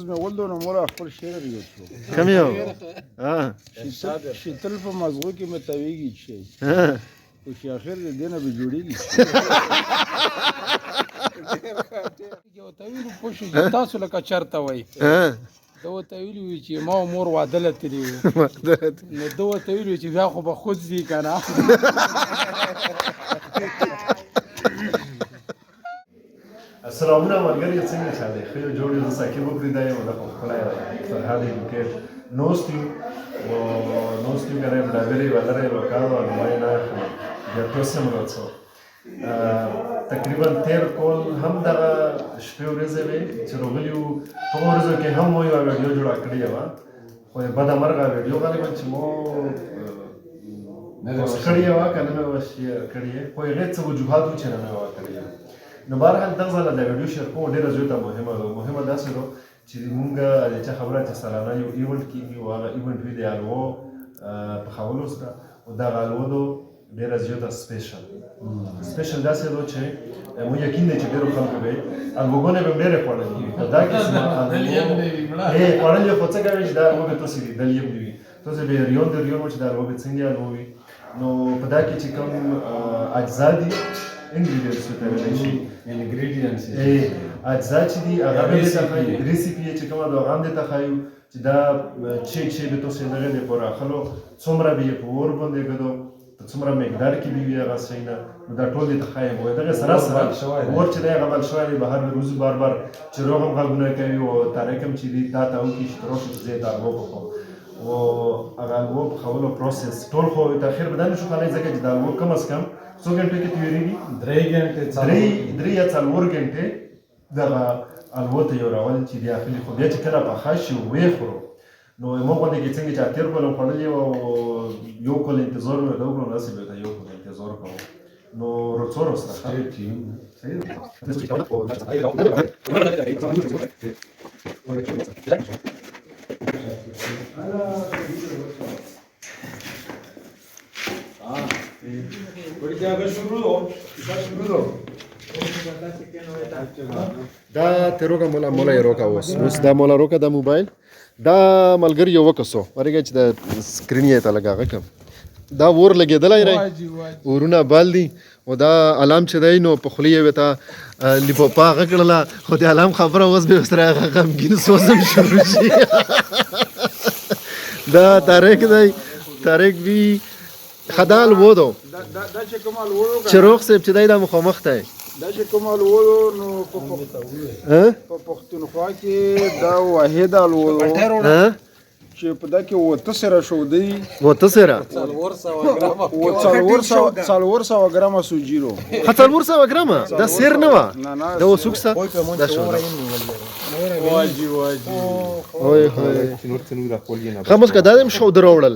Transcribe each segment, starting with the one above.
مې ولدو نو مولا خپل شعر یو شو کوم یو شیتل په مزغو کې مې تاویږي شي او چې اخر دې دینه به جوړیږي یو تاویل پوښي تاسو لکه چرته وای دا وتاویل وی چې ما مور واده لتلی نو دا وتاویل چې بیا خو به خود دي کنه السلامونه ملګري څنګه چاله خو جوړ یو ساکي وګړي دا یو د خپل فرهاد کې نوستیو غره بډاګري ولره لوکاو نماینا د توسم راڅو تقریبا 13 کول هم د شپې ورځې وي چې روغلیو په ورځو کې هم یو ویډیو جوړ کړی و خو په د مرګه ویډیو غالبا چې مو اوس کړی و کنه مې وشي کړی خو هغه څه وجوهات چې نه مې وکړی نو بهرحال دغه ځله د ویډیو شیر کوم ډېره زیاته مهمه داسې ده چې موږ د چا خبره چې سالانه یو ایونټ کېږي او هغه ایونټ وي د الو پخولو سره او دغه الو ډېره زیاته سپیشل داسې ده چې مو یقین دی چې ډېرو خلکو به الوګونه به ډېرې خوړلي دا قسمه خوړلي خو څه کوي چې دا الو به تاسې لیدلي هم وي تاسې به ریون چې دا الو به څنګه الو وي نو په دا کې چې کوم اجزا دي ingredients ته ویل شي ingredients اجزا چې دي هغه به تخایو ریسیپي چې کومه دا غاندې تخایو چې دا چې به تاسو نه غلې پورا خلو څومره به په ور باندې غدو څومره مقدار کې به هغه سینا دا ټول تخایو وای دا سره ور چې دا غبل شوی به هر روز بار چې روغم غوونه کوي او تاریکم چې دي تا ته او کې شتروش زیاده وګورم او هغه وو په خولو پروسس ټول خو تاخير بدل شو خلای ځکه چې دا وو کم از کم څو غنټه کې تیریږي 3 غنټه 3 یا 4 غنټه دا الوت یو راول چې دی اخلي خو بیا چې کله په خاص وي خورو نو موږ باندې کې څنګه چې اتیر کولم خړلې او یو کول انتظار مې دا وکړو ناسي به یو کول انتظار کوم نو رڅور سره دا تیروګه مولا یې روکا اوس دا مولا روکا د موبایل دا ملګری یو وکسو ورګه چې د سکرین یې ته لګاغه کم دا ور لګېدلای راي ورونه بال دي او دا علام چې دی نو په خلیه وتا لیپوپا غکړه خو د علام خبره اوس به سره غمګین سوزم شروع شي دا تاریخ وی خدال وودو دا چې کومال وړو چروخ صاحب چې دای د مخامخ ته دا چې کومال وړو نو په پښتونخوا کې دا واحد الوړو چې په دا کې وته سره شو دی وته سره 400 ګرامه سوجیرو 400 ګرامه دا سیر نه و دا وسوکسه دا شو واجی اوه خمس کدادم شو دروړل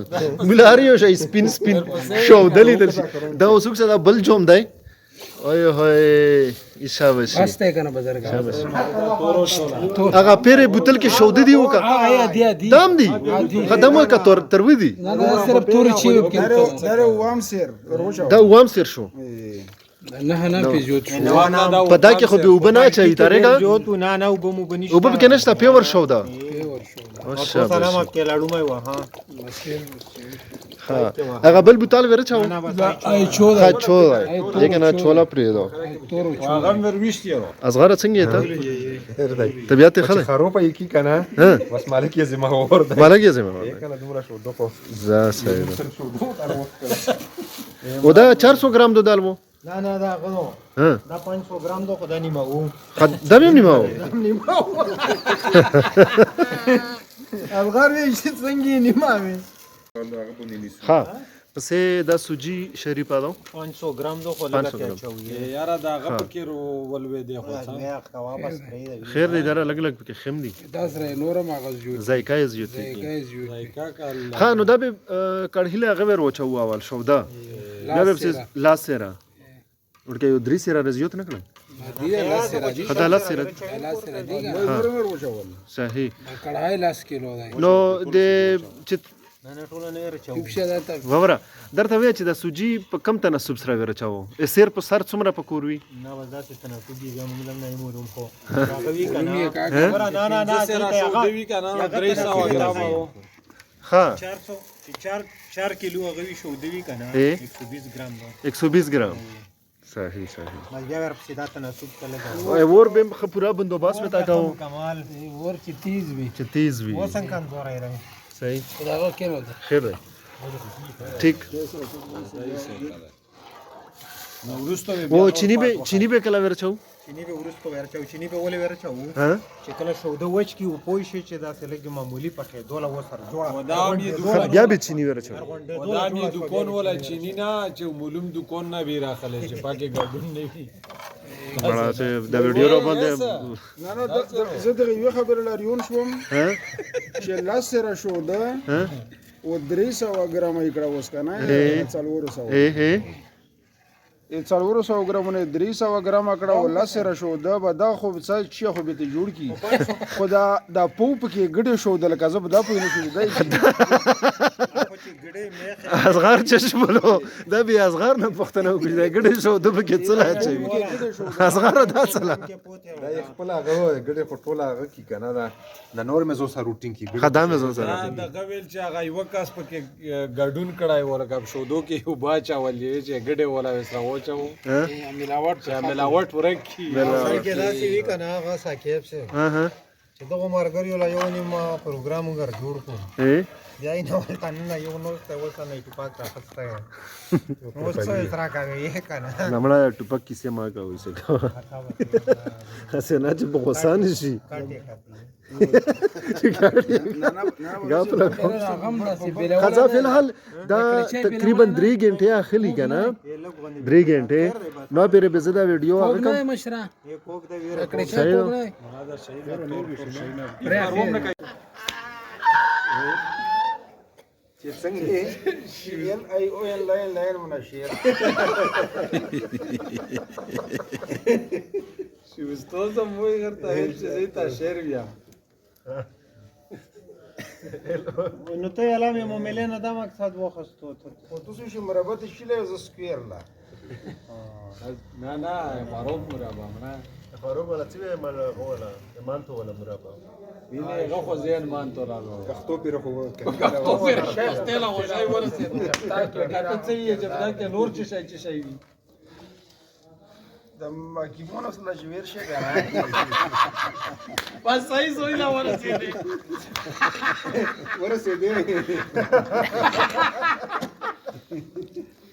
ملاريو شي سپین شو دلی دا وسوکسه دا بل جوم دی اوه ایشابش واسطه کنه بزرګ هغه پیره بوتل کې شوده دی وکړه دام دی خدمه کا تروي دی نه صرف توري چی دا وام سیر شو نه پیجوت شو په دا کې خو به وبنا چي تارګه جوت نه وبمو بنش وب کې نشته پیور شو دا سلامت کې لاړو مې وها هغه بل بوتال ورچاو ای چو یګنا چولا پریدو هغه مرويشت یو اصغر څنګه ته طبيعت خله خروپه یکی کنه بس مالک یې زما اور دی مالک یې زما کنه دومره شو دغه زه صحیح او دا 400 ګرام دو دالمو نه دا غنو دا 500 ګرام دو خدای نیمه وو دمه نیمه الغار یې څنګه نیمه وي ها پسې دا سوجي شریفه ده 500 ګرام دو خو لګا چوي یار دا غب کې ولوي دی خو واپس خیر دی دا لګ کې خم دي دا سره نورم اغاز جوړ ذایقه یې زیاتې ها نو دا به کړهله غویر وچو اول شو دا دا به لاس سره ورته یو درې سره رزيوت نکړه خدا لاس سره صحیح کړهای لاس کیلو دی نو د نه ټول نه رچو پیپشه دا ته وبره درته وی چې د سوجي په کم تناسب سره ورچاو سیر په سر څومره پکور وي نه وځه چې تناسب دي ګم نه موږ خو راغوي کنه رومي کاکا نه نه نه سره شو دوی کنه 300 ګرام وو ها 4 کیلو غوي شو دوی کنه 120 ګرام ده 120 ګرام صحیح مالګه ور په دا تناسب ته لګا اور به پورا بندوباست وتا کاو کمال ور چې تیز وي چې تیز وي و څنګه کم زور راي صحیح دا غو کینو ده خیر دی ٹھیک نو ورستو او چینی به کله ورچاو چینی به ورستو ورچاو چینی به ولې ورچاو ها چې کله شو د وچ کی پوي شي چې دا سلګ معمولی پخې دوله وسر جوړه دا می بیا به چینی ورچاو دا می دکان ولا چینی نه چې معلوم دکان نه وی راخله چې پاکه ګډون نه وي بڑا چې د ویډیو را باندې نه نه زه دغه یو خبره لاریون شوم ها چې لاس سره شو ده ها و 300 ګرام یې کړه اوس کنه څلور سو اے څلور سو ګرامونه 300 ګرام کړه و لاس سره شو ده به دا خو څه چی خو به ته جوړ کی خدا دا پوپ کې ګډه شو ده لکه زه به دا پوی نه شو ده اصغر چشملو دا بیا اصغر نه پښتنه وکړي دا ګډه شو د بکې څلا چي اصغر دا څلا دا خپل هغه ګډه په ټوله هغه کې کنه دا د نور مزو سره روټین کې خدامه زو سره دا غویل چې هغه یو کس پکې ګډون کړای ولکه شودو کې یو باچا ولې چې ګډه ولا وسره وچو ملاوټ ورکی کې دا سی وی کنه هغه ساکیب سه ها ها چې دغه مرګریو لا یو نیم پروګرام وګر جوړ کو اے بیا یې نو تنه یو نو ته وسه نه ټپاک راخسته نو څه ترا کوي کنه نمړه ټپک کیسه ما کوي څه اسه نه چې بغوسان شي خزا فی الحال دا تقریبا 3 غنټه اخلي کنه 3 غنټه نو پیر به زدا ویډیو هغه نه مشره کوک د ویره کړه چې څنګه شیل ای او ال لاین منشیر شوستوزم وای غرته چې زیتا شعر بیا نو ته علامه مومله نه دا مقصد وخستو خو تاسو شي مربع شیله ز سکوير لا نه نه فاروق مرابا نه فاروق ولا څه مال ولا مانتو ولا مرابا ویني غو زين مانتو راغو کختو پیر خو تو پیر شیخ تلا و شای ورسید تاکي کته څه یې جبدا کې نور چې شي وي د ماکیمون اصله جویر شي کنه بس صحیح سوی لا ورسید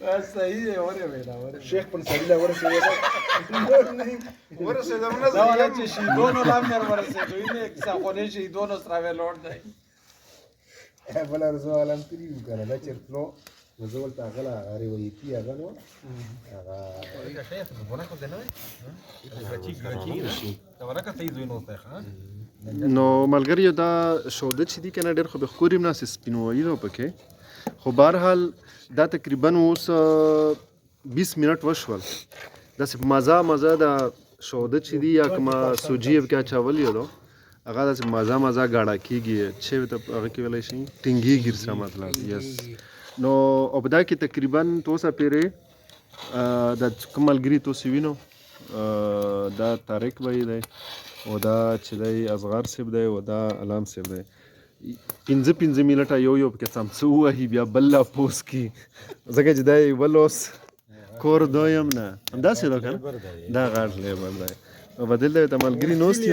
بس صحیح ہے اور ویلا شیخ پن سړی ورسې ورسېدم دا نه ولا چې شي دونو لام مر ورسید ویني څه خونه شي دونو سره لوړ دی بل ارزو علم کړی کنه دا چرپلو نزول تا غلا غری وی پی هغه نو هغه نو ملګری دا شوده چې دی کنه ډېر خو به خوریم نه سپینوي نو پکې خو بهرحال دا تقریبا اوس 20 منټ وشول دا سپ مزه دا شوده چې دی یا کما سوجي کیا چاول یو هغه د مزه غاړه کیږي چې ته هغه کې ویلای شي ټینګي ګیر سره مطلب یس نو ابدا کې تقریبا توسه پیره د کمالګری تو سوینو دا طارق وای دی او دا چې دی اصغر سیب دی او دا علام سیب دی 15 منټه یو کې سم څو وهي بیا بل پوس کی زګه چې دی ولوس کور دویم نه دا څه دا کنه دا غاړ لیبل دی او بدل دی تمالګری نوستي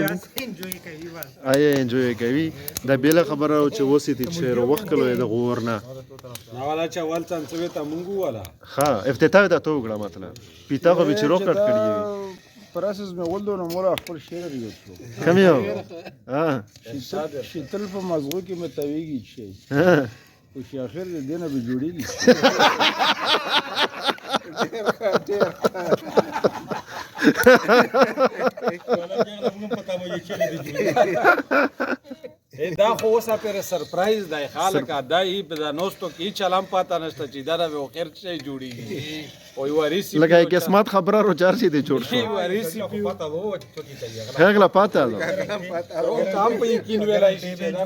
آیا انجوy کوي دا بیل خبره او چې وسیتی چې وخت کلو د غور نه والا چې اول څنګه ته مونږ والا ها افتتاح ته تو وګړه مطلب پیتا خو به چې روک کټ کړی پراسس مې ولدو نو مولا خپل شعر دی کم یو ها شیتل په مزغو کې متويږي شي او چې اخر دې نه به جوړیږي دا خو اوسه پرې سرپرایز دی خلک دا یې په دا نوستو کې چلم پاته نشته چې دا به خیر شي جوړیږي او یو ریسی لکه قسمت خبره رو چارشي دی جوړ شو یو ریسی پته وو چې څه کیږي هغه پاته ده کام په یقین ویلای شي چې دا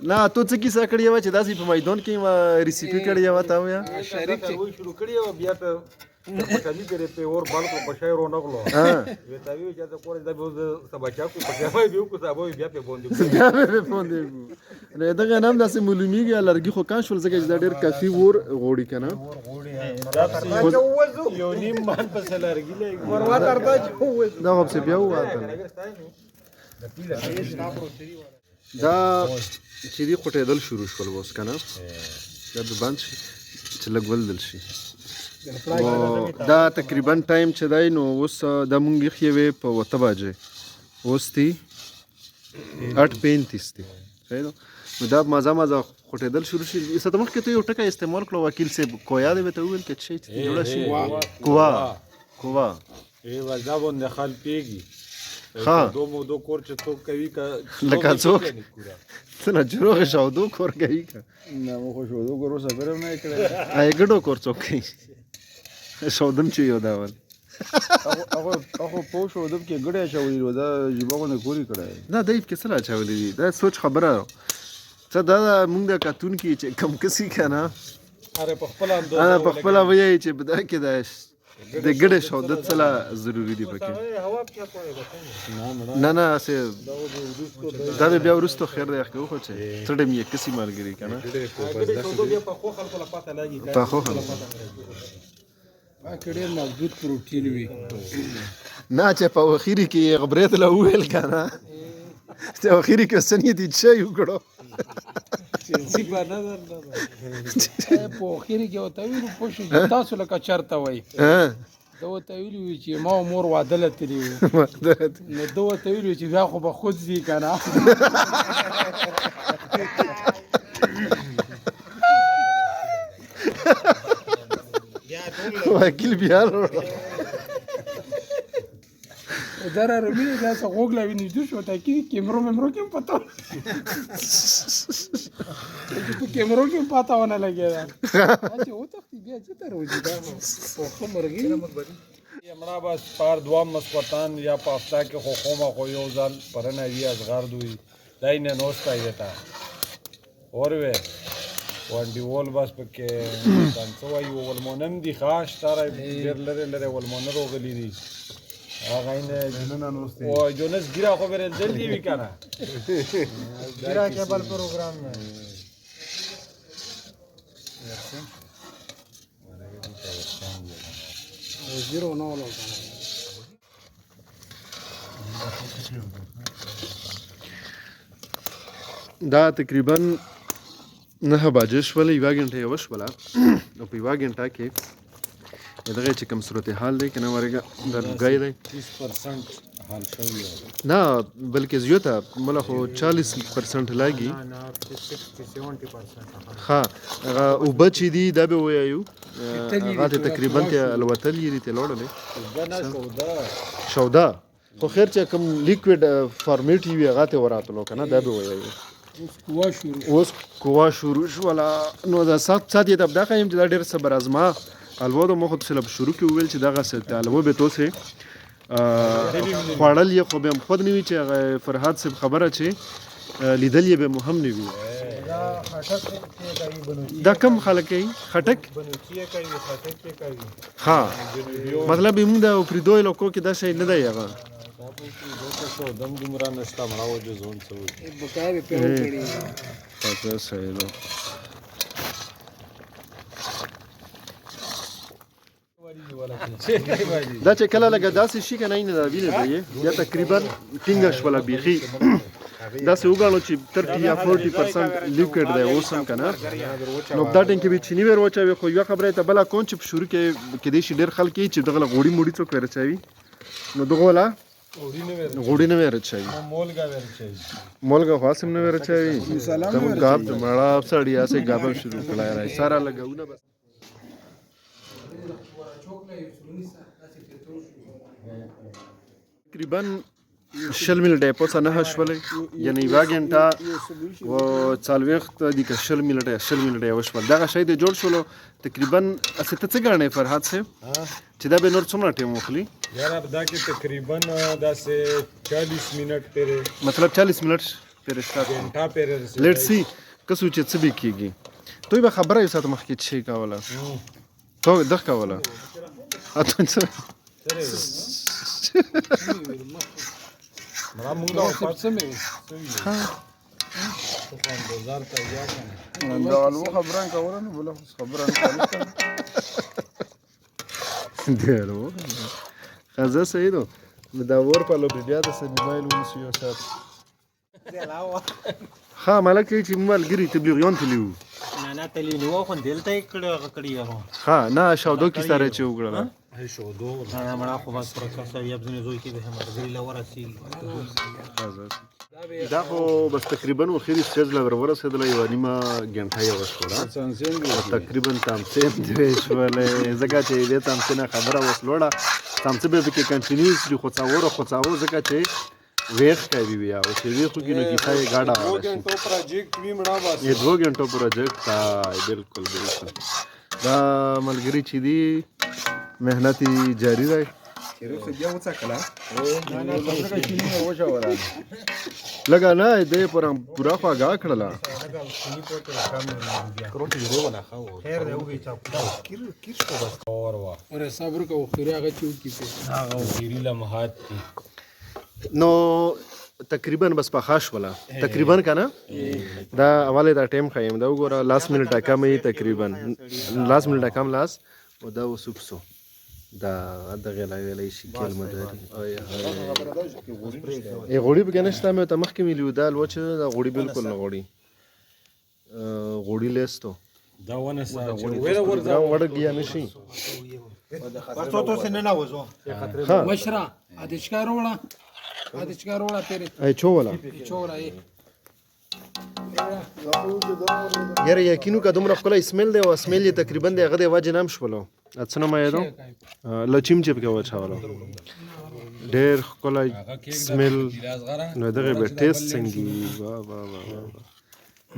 نه تو څه کیسه کړی و چې داسې په میدان کې ریسیپي کړی و تا ویا شریک شروع کړی او بیا په پټانی پرې په اور بل کو پښای رو نغلو ها وی تا وی چې دا کور دا به سبچا کو پښای دیو کو صاحب بیا په باندې بیا به پوندې نه دغه نام داسې معلومیږي لرګي خو کان شول زګه دا ډېر کافي ور غوړي کنه یو نیم مان په سلارګی له وروا ترته چې دا خو څه بیا واته دا چې دی خټېدل شروع شول وس کنه دا د بند شي چې لګول دل شي دا تقریبا ټایم چې دی نو اوس د مونږ خېوې په وته باجه اوس تی 8:35 دی نو دا مزه خټېدل شروع شي څه تمخ کې ته یو ټکا استعمال کړو وکیل صاحب کویا دی ته ویل کې شي جوړ شي کووا ای وځه باندې خل پیږي ها دو کور چې تو کوي کا لکه څوک څنګه جوړ شو دو کور کوي نه مو خو شو دو ګورو سفر نه کړی آی ګډو کور څوک کوي شودم چې یو داول هغه پوه شو دب کې ګډه شوې و دا جيبه نه کوري کړای دا دایف کې سره چاولې دي دا سوچ خبره څه دا مونږ د کاتون کې چې کم کسي کنه اره په خپل انداز انا په خپل وایي چې بدا کې دا د ګډه شودت سره ضروری دی پکې هوا په کوی نه سه دا به بیا ورستو خیر دی خو خو چې څړم یې کسي مالګری کنه په خو خلکو لا پته لګي په خو ډېر مضبوط پروتین وي نه چې په اخیری کې غبرت له ویل کنه چې اخیری کې سنې دي چې یو کړو سی په نظر نه په اخیری کې وته ویلو پوښي تاسو لکه چرته وای دا وته ویلو چې ما مور واده لتلی نو دا وته ویلو چې بیا خو به خود زی کنه وکیل بیا دره رمینه دا څه غوګلا ویني د شو ته کې کیمرو کې پتا چې کیمرو کې پتا ونه لګیدا چې او ته بیا چې تر وځي دا خو مرګي امرا بس پار دوام مسقطان یا پافتا کې خو خوما خو یو ځل پرنه وی از غار دوی داینه نوستا ایتا اورwe وانډي وول بس پکې څنګه وایو ولمونم دي خاص تر ډېر لره ولمون روغلی دي هغه نه نه نوسته او جونس ګیرا خو ورل جلدی وی کنه ګیرا کېبل پروګرام نه او زیرو نو ولو دا تقریبا 9 بجې شولې یو غنټه یو شوله او په یو غنټه کې دغه چې کوم صورتحال دی کنه ورګه درګای دی 30% حل شوی نه بلکې زیاته مله خو 40% لاګي نه 60-70% ها او بچی دی دا به وایو هغه تقریبا ته الوتل یې ته لوړلې غنا شودا خو خیر چې کوم لیکوید فارمیټ وی هغه ته وراتلو کنه دا به وایو اوس کووا شروع شو ولا نو دا سات یې د دغه يم چې دا ډېر صبر ازما الوه مخ ته سلب شروع کې ویل چې دغه ست الوه به توسه خوړل یې خو به خود نیوي چې فرحات صاحب خبره چې لیدل یې به مهم نیوي دا کم خلک یې خټک ها مطلب موږ دا پریدوی لوکو کې دا شی نه دی هغه دم دومره نشته مړاو جو زون څه وي بقای په کړی تاسو صحیح نو دا چې کله لګا داسې شي کنه نه دا ویني دی یا تقریبا ټینګش ولا بيخي دا څه وګڼو چې 30 یا 40% لیکوډ دی اوسم کنه نو دا ټینګ کې به چینی ور وچوي خو یو خبره ته بلا کون چې شروع کې دې شي ډیر خلک چې دغه غوړی موړی څوک ورچوي نو دغه ولا غوړی نه ورچوي مولګه خاصم نه ورچوي تم غاب مړه سړیا سه غاب شروع کړای راي سارا لګاونه بس تقریبا شل منټه پوسه نه شولې یعنی یوه غنټه و څلوېښت دقیقه شل منټه وشول دغه شی د جوړ شولو تقریبا اسې ته څه ګڼې فرهاد صاحب چې دا به نور څومره ټایم وخلي یاره دا کې تقریبا داسې 40 منټ پرې مطلب 40 منټ پرې سٹارټ घंटा پرې لیټ سی کسو چې څه به کیږي دوی به خبره یو ساعت مخکې شي کوله تو دغه کوله اته څه مرا موږ دا څه مې دا الو خبران کوله نو بل خبران دیارو خزه سیدو دا ور په لو بیا د سنمایل ونسو یو ساعت ها ملکه چې ملګری تبلیغیان تلیو نه تلی نو خو دلته کړي یو ها نه شاودو کی سره چې وګړه شو دو نه مړه خو بس پروسس یې ابزنه زوی کې به هم غری لور اصل دا خو بس تقریبا اخیری سټیج لا ورسېدل یو نیمه غنټه یې وشوړه تقریبا تامسین دی شولې زګه چې دې تامسین خبره وسلوړه تامسه به کې کنټینیوسلی خو څاور زګه چې ویخ کوي بیا او چې ویخو کې نو کیسه گاډا घंटो प्रोजेक्ट भी मड़ा बात ये 2 घंटों प्रोजेक्ट था बिल्कुल دا ملګری چې دی مهنت جاری دی لګا نه دې پورا خواږه کړله خیر دی وګي چا کیس کو بس और वाह اور صبر کو خوري هغه چوک کی په هغه خيري لمحات دي نو تقریبا بس په خاص ولا تقریبا کنه دا اواله دا ټیم خایم دا وګوره لاست منټه کم تقریبا لاست منټه کم لاس او دا وسوبسو دا دغه لا ویلې شي کلمه ده ای غوړي بګنهشته مې ته مخکې مليو دا لوچ دا غوړي بالکل نه غوړي غوړي لیستو دا ونه سره ویره ورځه دا وړګیا نشي پرڅو تو سن نه وځو ها مشرا ادشکار وړه تیرې ای چولا چولا یې یاره یقینو که دومره خپل اسمیل دی او اسمیل یې تقریبا د هغه د وجه نام شولو اڅنه مې یادو لچیم چې په وچاولو ډېر خپل اسمیل نو دغه به ټیسټ څنګه وا وا وا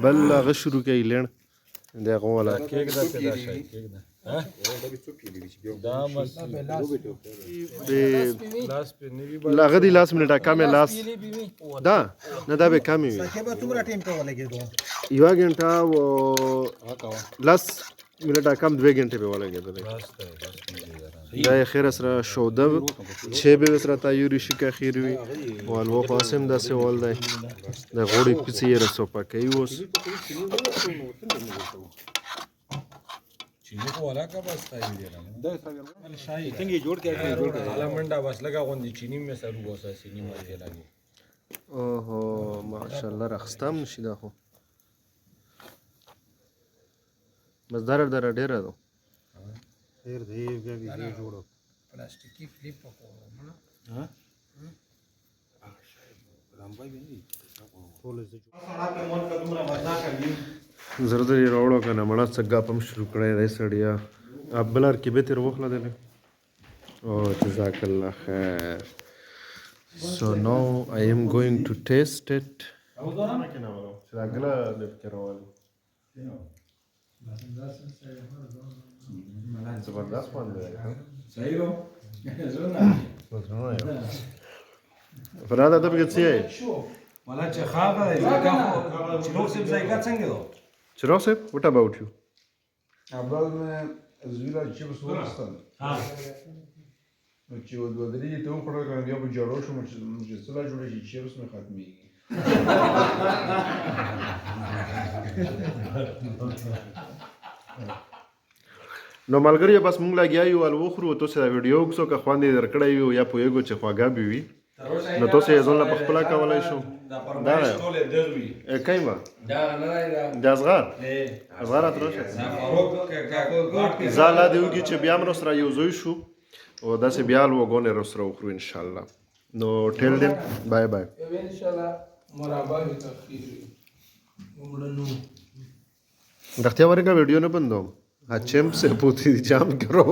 بل هغه شروع کوي لړ دغه ولا کېک دا پیدا شي کېک دا دا مس لاس په نیوی هغه دی لاس منټه کمه لاس دا نه دا به کمې وي کې به تمرا ټیم ته ولګېدو یو غنټه و لاس منټه کم 2 غنټه به ولګېدل دا خیر سره شوده چې به سره تایوري شي که خیر وي والو قاسم دا سه ول دی د غوړي پڅې رسو پکې اوس چینه کو والا کا بس تای دی دا شاهي څنګه جوړ کړي حالا منډه بس لگا غوندي چینی مې سره وسه سینی مې لګي اوهو ماشاءالله رخصتم نشي دا خو بس در ډیر ده خیر دی بیا جوړو پلاستیکی فلیپ کو ها لمبای ویني ټول زه سره په مون کډمره وځه کوي زردری راوړو کنه مړه څنګه پم شروع کړی دی سړیا ابلار کې به تر وخت لده او جزاک الله خیر so now I am going to taste it زبردست باندې صحیح و فرada ته بګڅی مالا چې خاغه زګه چې لوک سب زایګه څنګه دو Chirag sir, what about you? اول مې زویلا چې په سوال ستل ها نو چې ود درې ته وکړل کنه بیا په جوړو شو چې څلا جوړه شي چې اوس مې ختمي نو ملګری بس مونږ لګیا یو ال وخرو ته سره ویډیو کوڅو که خواندې درکړی یو یا پویګو چې خواګه بي وي نو تاسو یې ځول په خپل کولای شو دا ټوله دروي کایما دا نه راځي دا صغار اے صغار اتروشه فاروق کا زالا دیوږي چې بیا موږ سره یو زوی شو او دا سه بیا لوګونه سره وخرو ان شاء الله نو ټیل دین بای بای ان شاء الله مرابا تخفیف ومړنو دختیا ورګه ویډیو نه بندوم اچم سے پوتی جام کرو